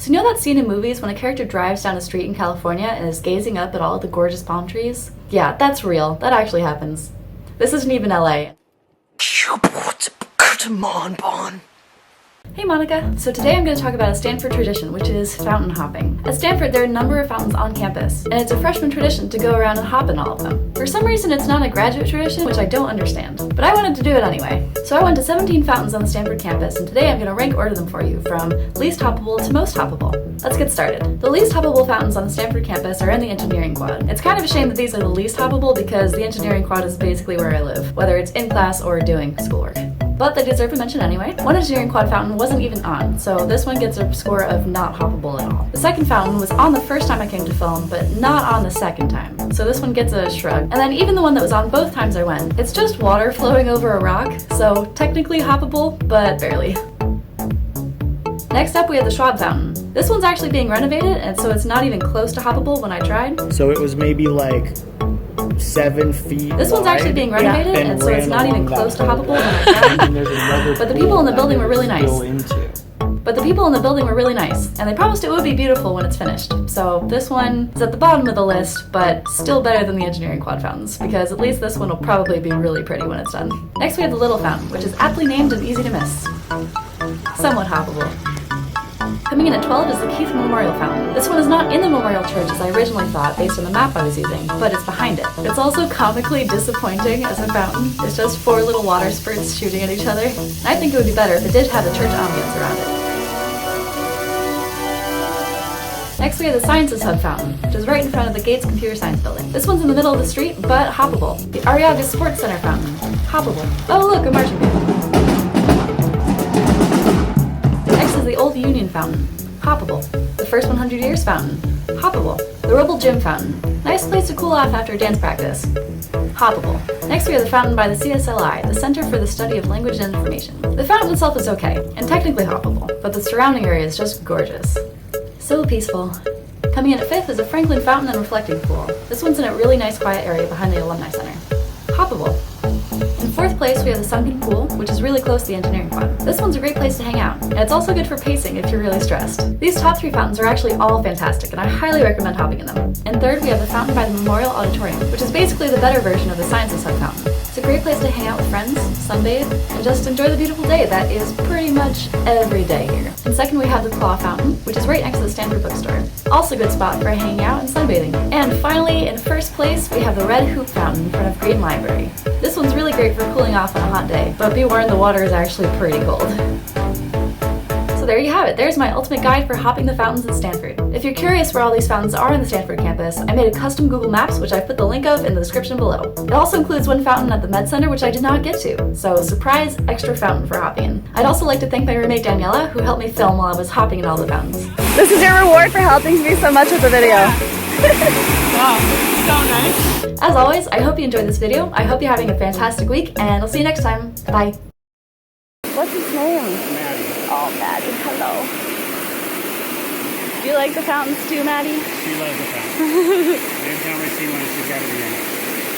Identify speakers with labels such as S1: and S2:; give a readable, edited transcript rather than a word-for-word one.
S1: So you know that scene in movies when a character drives down a street in California and is gazing up at all of the gorgeous palm trees? Yeah, that's real. That actually happens. This isn't even LA.
S2: Come on, Bon.
S1: Hey Monica! So today I'm going to talk about a Stanford tradition, which is fountain hopping. At Stanford, there are a number of fountains on campus, and it's a freshman tradition to go around and hop in all of them. For some reason, it's not a graduate tradition, which I don't understand. But I wanted to do it anyway. So I went to 17 fountains on the Stanford campus, and today I'm going to rank order them for you, from least hoppable to most hoppable. Let's get started. The least hoppable fountains on the Stanford campus are in the engineering quad. It's kind of a shame that these are the least hoppable because the engineering quad is basically where I live, whether it's in class or doing schoolwork. But they deserve a mention anyway. One engineering quad fountain wasn't even on, so this one gets a score of not hoppable at all. The second fountain was on the first time I came to film, but not on the second time, so this one gets a shrug. And then even the one that was on both times I went, it's just water flowing over a rock, so technically hoppable, but barely. Next up we have the Schwab Fountain. This one's actually being renovated, and so it's not even close to hoppable when I tried.
S2: So it was maybe like 7 feet
S1: This one's actually being renovated, and so it's not even close to hoppable when I tried. But the people in the building were really nice. And they promised it would be beautiful when it's finished. So this one is at the bottom of the list, but still better than the engineering quad fountains, because at least this one will probably be really pretty when it's done. Next we have the Little Fountain, which is aptly named and easy to miss. Somewhat hoppable. Coming in at 12 is the Keith Memorial Fountain. This one is not in the Memorial Church as I originally thought based on the map I was using, but it's behind it. It's also comically disappointing as a fountain. It's just 4 little water spurts shooting at each other. And I think it would be better if it did have a church ambience around it. Next we have the Sciences Hub Fountain, which is right in front of the Gates Computer Science Building. This one's in the middle of the street, but hoppable. The Arriaga Sports Center Fountain, hoppable. Oh look, a marching band. Next is the Old Union Fountain, hoppable. The First 100 Years Fountain, hoppable. The Roble Gym Fountain, nice place to cool off after dance practice, hoppable. Next we have the fountain by the CSLI, the Center for the Study of Language and Information. The fountain itself is okay, and technically hoppable, but the surrounding area is just gorgeous. So peaceful. Coming in at 5th is the Franklin Fountain and Reflecting Pool. This one's in a really nice quiet area behind the Alumni Center. Hoppable. In 4th place, we have the Sunken Pool, which is really close to the engineering quad. This one's a great place to hang out, and it's also good for pacing if you're really stressed. These top 3 fountains are actually all fantastic, and I highly recommend hopping in them. In 3rd, we have the fountain by the Memorial Auditorium, which is basically the better version of the Sciences Hub Fountain. It's a great place to hang out with friends, sunbathe, and just enjoy the beautiful day that is pretty much every day here. In 2nd, we have the Claw Fountain, which is right next to the Stanford bookstore. Also a good spot for hanging out and sunbathing. And finally, in 1st place, we have the Red Hoop Fountain in front of Green Library. This one's really great for cooling off on a hot day, but be warned the water is actually pretty cold. So there you have it. There's my ultimate guide for hopping the fountains at Stanford. If you're curious where all these fountains are in the Stanford campus, I made a custom Google Maps, which I've put the link of in the description below. It also includes one fountain at the Med Center, which I did not get to, so surprise extra fountain for hopping in. I'd also like to thank my roommate Daniela, who helped me film while I was hopping in all the fountains.
S3: This is your reward for helping me so much with the video.
S4: Wow, so nice.
S1: As always, I hope you enjoyed this video. I hope you're having a fantastic week, and I'll see you next time. Bye.
S3: What's his name?
S2: Maddie.
S3: Oh, Maddie, hello. Do you like the fountains too, Maddie?
S2: She loves the fountain. Every time I see one, she's got to be in it.